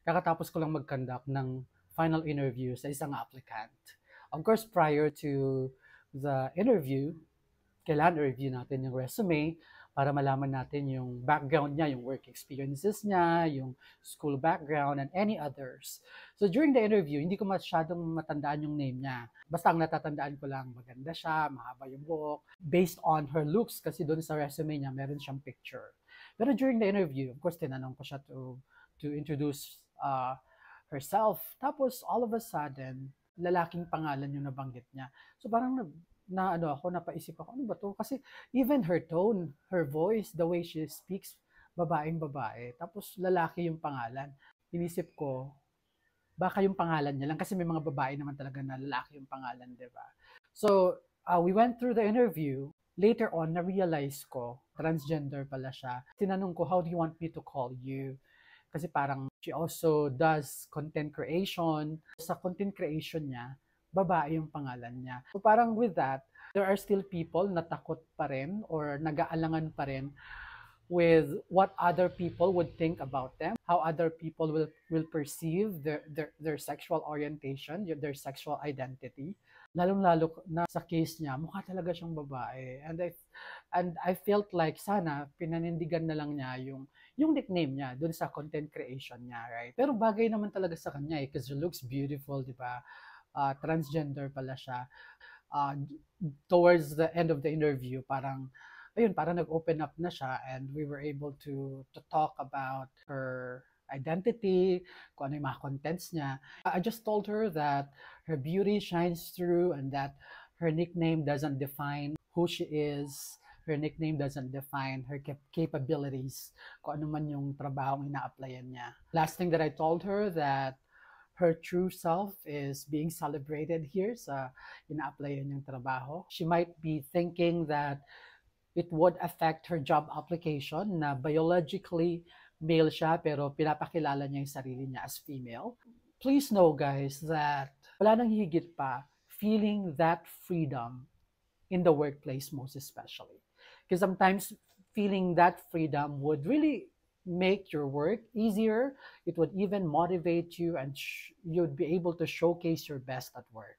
kakatapos ko lang mag-conduct ng final interview sa isang applicant. Of course, prior to the interview, kailangan i-review natin yung resume para malaman natin yung background niya, yung work experiences niya, yung school background, and any others. So during the interview, hindi ko masyadong matandaan yung name niya. Basta ang natatandaan ko lang, maganda siya, mahaba yung buhok. Based on her looks, kasi doon sa resume niya, meron siyang picture. Pero during the interview, of course, tinanong ko siya to introduce herself. Tapos, all of a sudden, lalaking pangalan yung nabanggit niya. So parang napaisip ako, ano ba to? Kasi even her tone, her voice, the way she speaks, babaeng babae. Tapos lalaki yung pangalan. Inisip ko, baka yung pangalan niya lang kasi may mga babae naman talaga na lalaki yung pangalan, di ba? So, we went through the interview. Later on, na-realize ko, transgender pala siya. Tinanong ko, how do you want me to call you? Kasi parang she also does content creation. Sa content creation niya, babae yung pangalan niya. So parang with that, there are still people na takot pa rin or nag-aalangan pa rin with what other people would think about them, how other people will perceive their sexual orientation, their sexual identity. Lalong-lalo na sa case niya, mukha talaga siyang babae. And I felt like sana pinanindigan na lang niya yung nickname niya dun sa content creation niya, right? Pero bagay naman talaga sa kanya because she looks beautiful, di ba? Transgender pala siya. Uh, Towards the end of the interview, parang nag-open up na siya and we were able to talk about her identity, kung ano yung mga contents niya. I just told her that her beauty shines through and that her nickname doesn't define who she is. Her nickname doesn't define her capabilities, kung ano man yung trabaho ina-applyan niya. Last thing that I told her that her true self is being celebrated here sa ina-applyan niyang trabaho. She might be thinking that it would affect her job application na biologically male siya pero pinapakilala niya yung sarili niya as female. Please know guys that wala nang higit pa feeling that freedom in the workplace most especially. Because sometimes feeling that freedom would really make your work easier. It would even motivate you and you'd be able to showcase your best at work.